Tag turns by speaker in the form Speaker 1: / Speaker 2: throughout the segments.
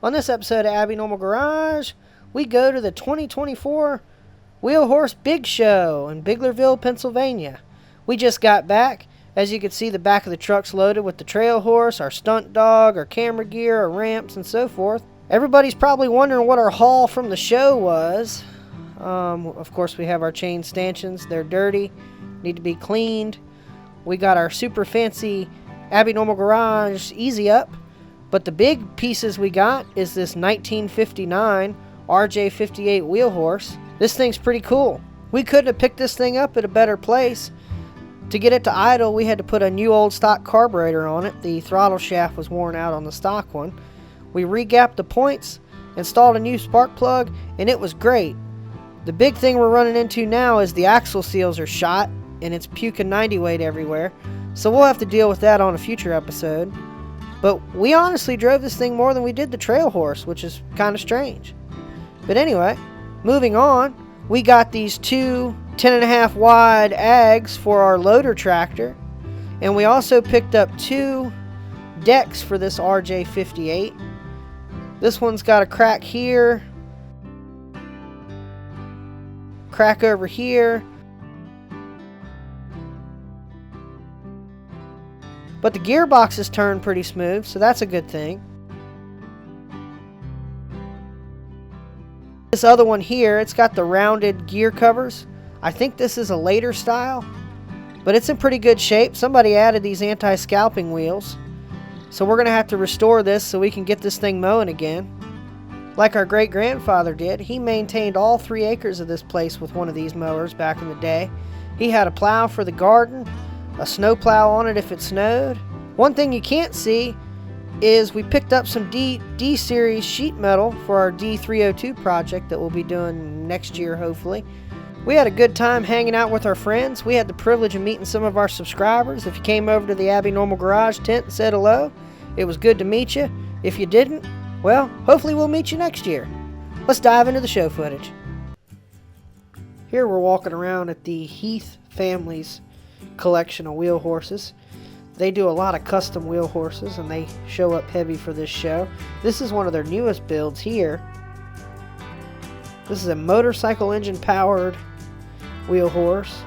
Speaker 1: On this episode of Abby Normal Garage, we go to the 2024 Wheel Horse Big Show in Biglerville, Pennsylvania. We just got back. As you can see, the back of the truck's loaded with the Trailhorse, our stunt dog, our camera gear, our ramps, and so forth. Everybody's probably wondering what our haul from the show was. Of course, we have our chain stanchions. They're dirty, need to be cleaned. We got our super fancy Abby Normal Garage Easy Up. But the big pieces we got is this 1959 RJ58 wheel horse. This thing's pretty cool. We couldn't have picked this thing up at a better place. To get it to idle, we had to put a new old stock carburetor on it. The throttle shaft was worn out on the stock one. We re-gapped the points, installed a new spark plug, and it was great. The big thing we're running into now is the axle seals are shot, and it's puking 90 weight everywhere. So we'll have to deal with that on a future episode. But we honestly drove this thing more than we did the Trailhorse, which is kind of strange. But anyway, moving on, we got these two 10.5 wide ags for our loader tractor. And we also picked up two decks for this RJ58. This one's got a crack here, crack over here. But the gearbox is turned pretty smooth, so that's a good thing. This other one here, it's got the rounded gear covers. I think this is a later style, but it's in pretty good shape. Somebody added these anti-scalping wheels. So we're going to have to restore this so we can get this thing mowing again. Like our great-grandfather did, he maintained all 3 acres of this place with one of these mowers back in the day. He had a plow for the garden, a snow plow on it if it snowed. One thing you can't see is we picked up some D-series sheet metal for our D302 project that we'll be doing next year, hopefully. We had a good time hanging out with our friends. We had the privilege of meeting some of our subscribers. If you came over to the Abby Normal Garage tent and said hello, it was good to meet you. If you didn't, well, hopefully we'll meet you next year. Let's dive into the show footage. Here we're walking around at the Heath family's collection of wheel horses. They do a lot of custom wheel horses and they show up heavy for this show. This is one of their newest builds here. This is a motorcycle engine powered wheel horse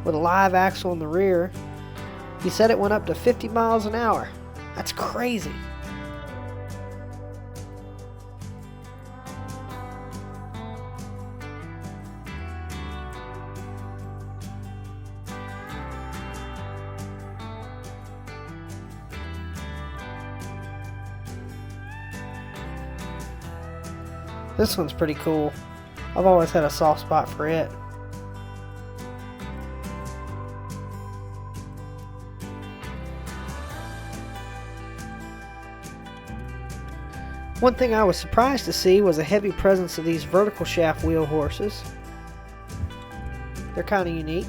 Speaker 1: with a live axle in the rear. He said it went up to 50 miles an hour. That's crazy. This one's pretty cool. I've always had a soft spot for it. One thing I was surprised to see was a heavy presence of these vertical shaft wheel horses. They're kind of unique.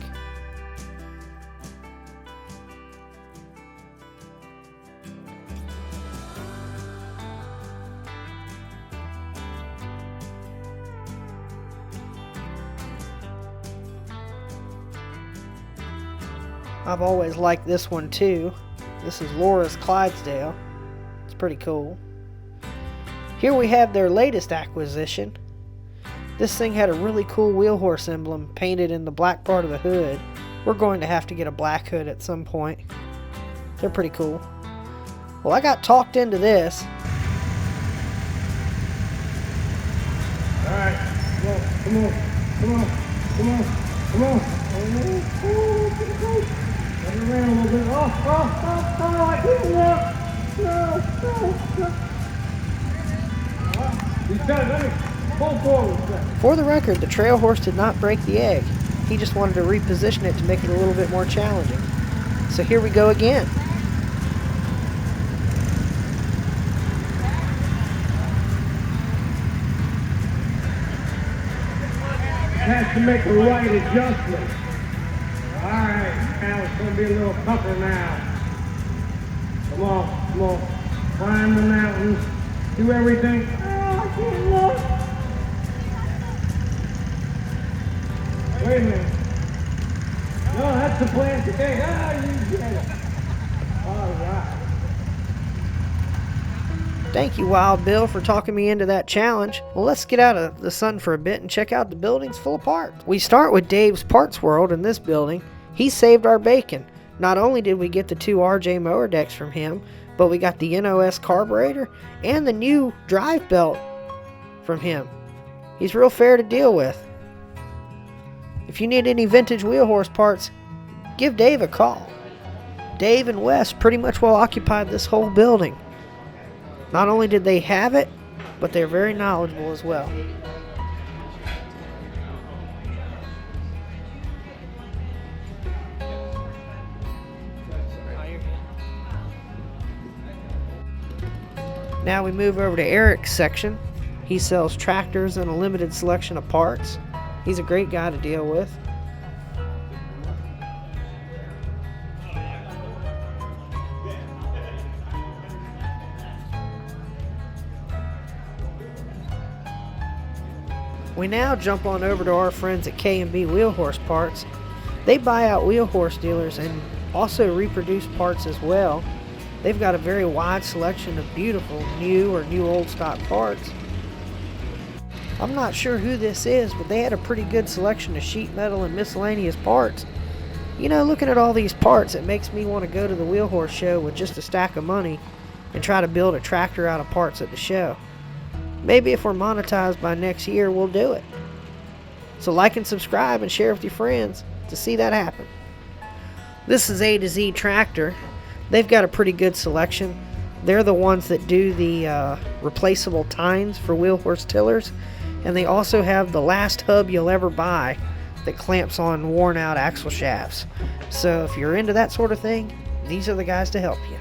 Speaker 1: I've always liked this one too. This is Laura's Clydesdale. It's pretty cool. Here we have their latest acquisition. This thing had a really cool wheel horse emblem painted in the black part of the hood. We're going to have to get a black hood at some point. They're pretty cool. Well, I got talked into this.
Speaker 2: Alright, come on. Oh, pretty close. Turn around a little bit. Oh, I didn't look. He's got it, let me pull forward.
Speaker 1: For the record, the Trailhorse did not break the egg. He just wanted to reposition it to make it a little bit more challenging. So here we go again.
Speaker 2: Has to make the right adjustment. Alright, now it's going to be a little tougher now. Come on. Climb the mountains. Do everything. Oh, I can't look. Wait a minute. No, that's the plan today. You get it. Alright.
Speaker 1: Thank you, Wild Bill, for talking me into that challenge. Well, let's get out of the sun for a bit and check out the buildings full of parts. We start with Dave's Parts World in this building. He saved our bacon. Not only did we get the 2 RJ mower decks from him, but we got the NOS carburetor and the new drive belt from him. He's real fair to deal with. If you need any vintage wheel horse parts, give Dave a call. Dave and Wes pretty much well occupied this whole building. Not only did they have it, but they're very knowledgeable as well. Now we move over to Eric's section. He sells tractors and a limited selection of parts. He's a great guy to deal with. We now jump on over to our friends at K&B Wheel Horse Parts. They buy out wheel horse dealers and also reproduce parts as well. They've got a very wide selection of beautiful new or new old stock parts. I'm not sure who this is, but they had a pretty good selection of sheet metal and miscellaneous parts. You know, looking at all these parts, it makes me want to go to the wheel horse show with just a stack of money and try to build a tractor out of parts at the show. Maybe if we're monetized by next year, we'll do it. So like and subscribe and share with your friends to see that happen. This is A to Z Tractor. They've got a pretty good selection. They're the ones that do the replaceable tines for wheel horse tillers. And they also have the last hub you'll ever buy that clamps on worn out axle shafts. So if you're into that sort of thing, these are the guys to help you.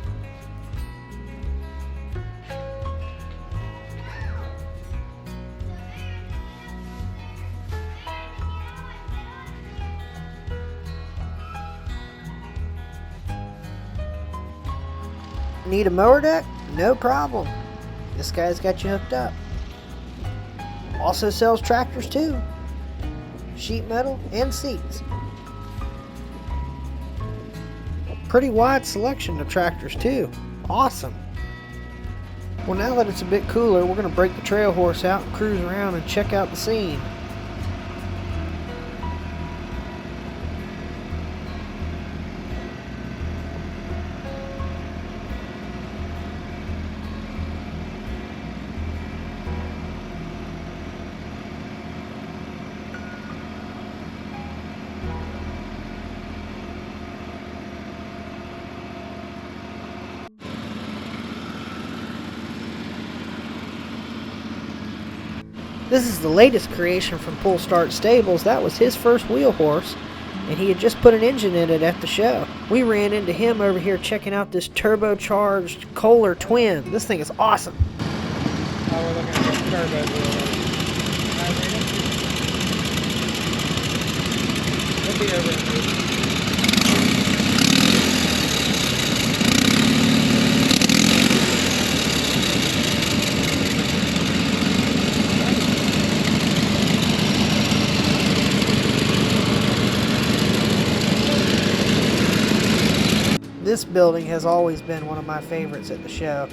Speaker 1: Need a mower deck? No problem. This guy's got you hooked up. Also sells tractors too. Sheet metal and seats. Pretty wide selection of tractors too. Awesome. Well, now that it's a bit cooler, we're going to break the Trailhorse out and cruise around and check out the scene. This is the latest creation from Pull Start Stables. That was his first wheel horse, and he had just put an engine in it at the show. We ran into him over here checking out this turbocharged Kohler Twin. This thing is awesome.
Speaker 3: Oh, we're looking at the turbo wheel. We'll be over it.
Speaker 1: This building has always been one of my favorites at the show.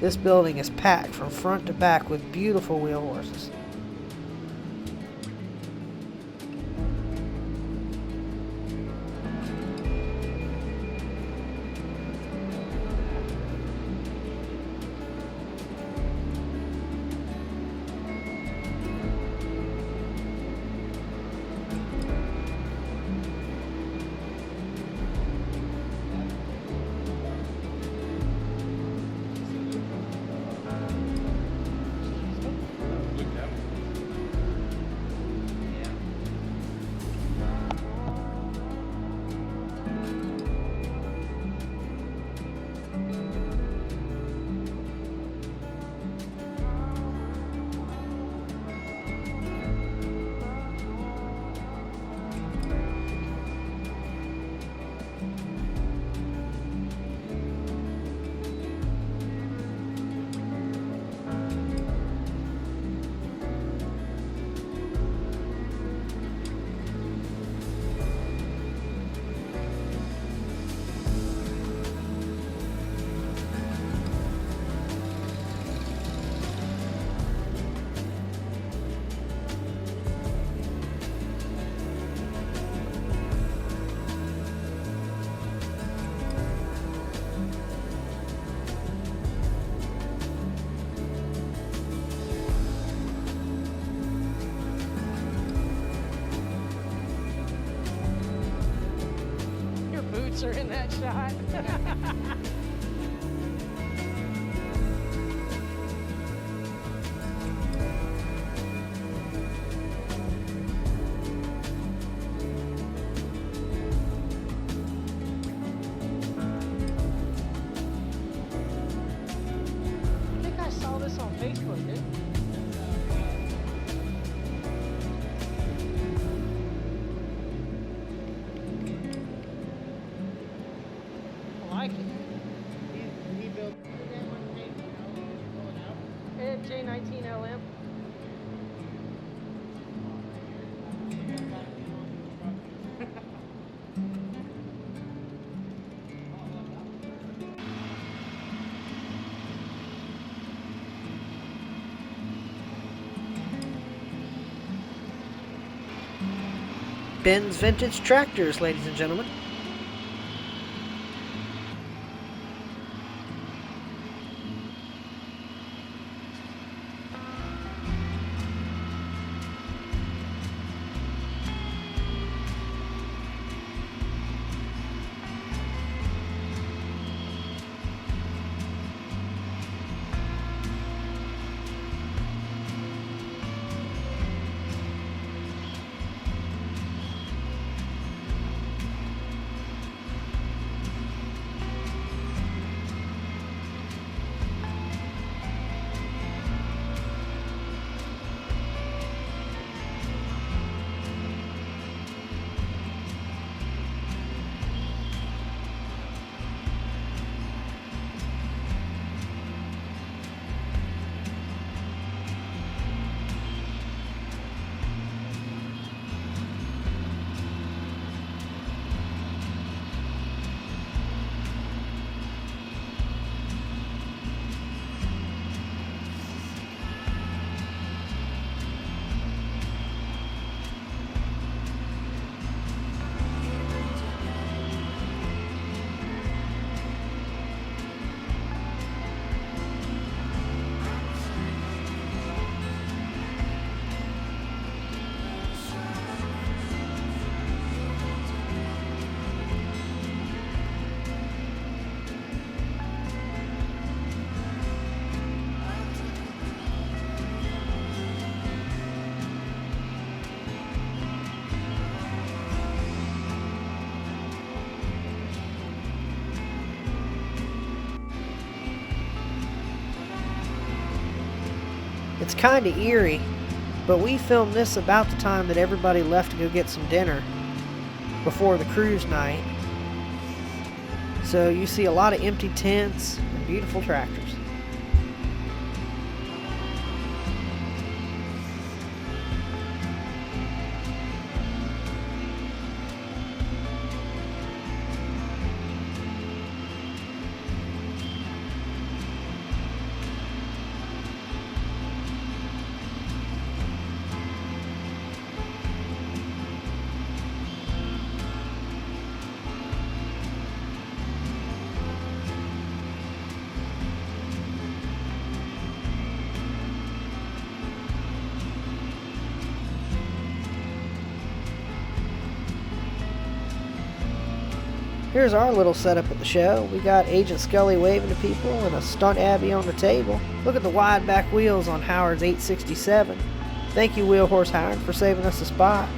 Speaker 1: This building is packed from front to back with beautiful wheel horses. Trailhorse are in that shot. I think I saw this on Facebook, dude. I like it.
Speaker 4: He built
Speaker 1: J19LM. Ben's Vintage Tractors, ladies and gentlemen. It's kind of eerie, but we filmed this about the time that everybody left to go get some dinner before the cruise night. So you see a lot of empty tents and beautiful tractors. Here's our little setup at the show. We got Agent Scully waving to people and a stunt Abby on the table. Look at the wide back wheels on Howard's 867. Thank you, Wheel Horse Howard, for saving us a spot.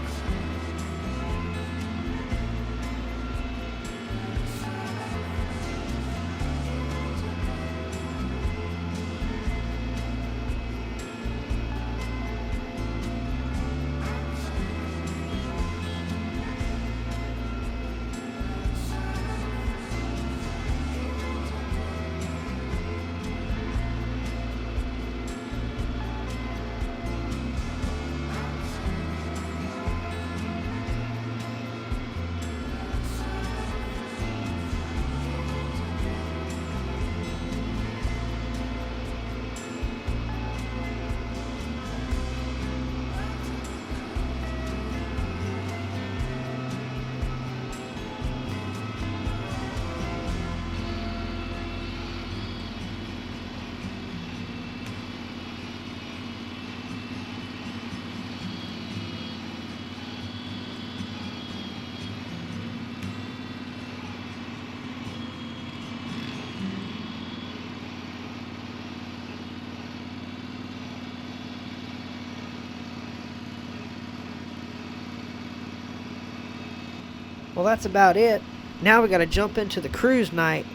Speaker 1: Well, that's about it. Now we got to jump into the cruise night.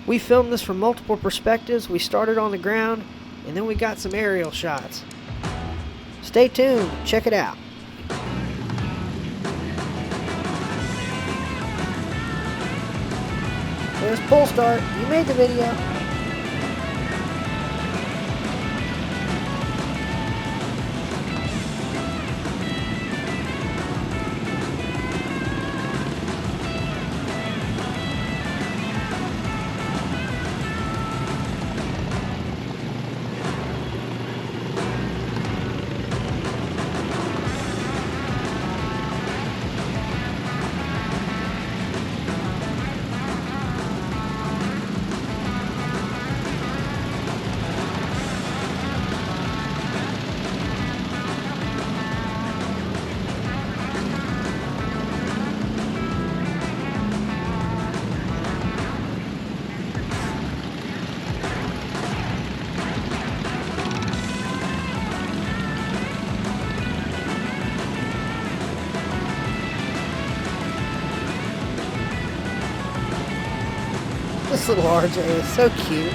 Speaker 1: We filmed this from multiple perspectives. We started on the ground, and then we got some aerial shots. Stay tuned. Check it out. There's pull start. You made the video. This little RJ is so cute.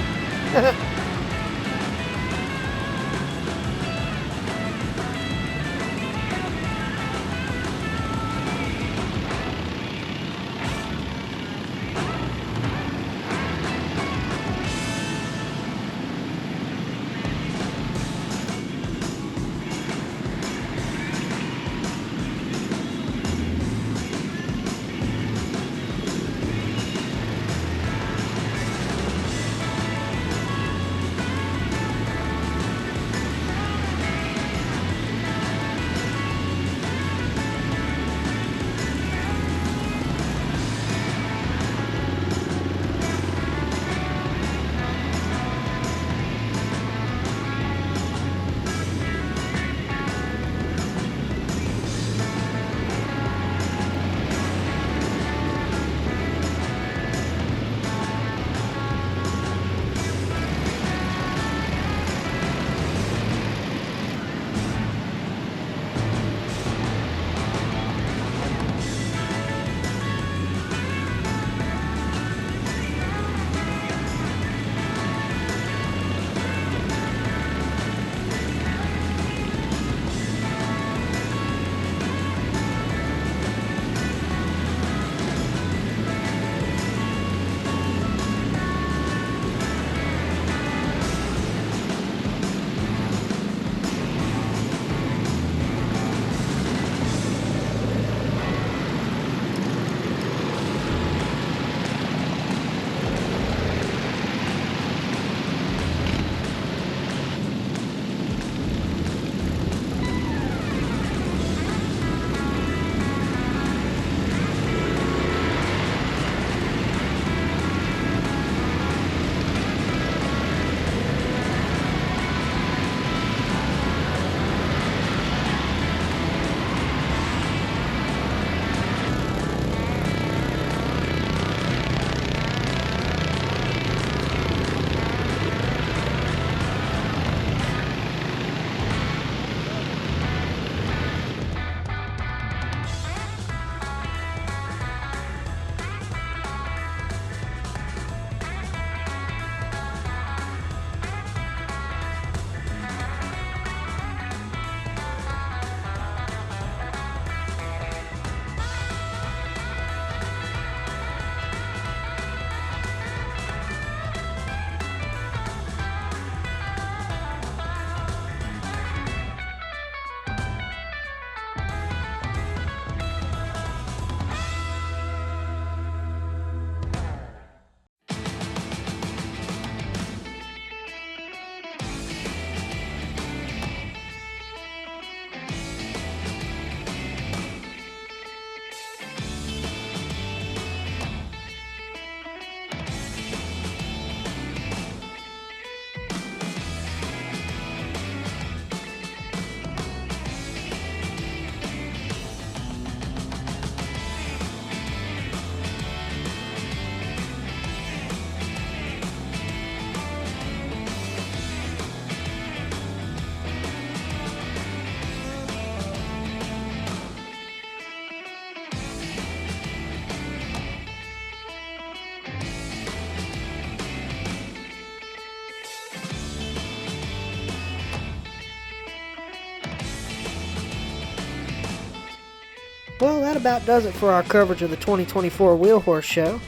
Speaker 1: Well, that about does it for our coverage of the 2024 Wheel Horse Show.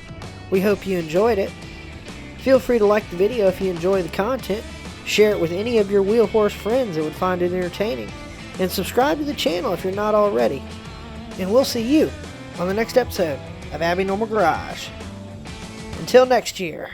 Speaker 1: We hope you enjoyed it. Feel free to like the video if you enjoy the content, share it with any of your wheel horse friends that would find it entertaining, and subscribe to the channel if you're not already. And we'll see you on the next episode of Abby Normal Garage. Until next year.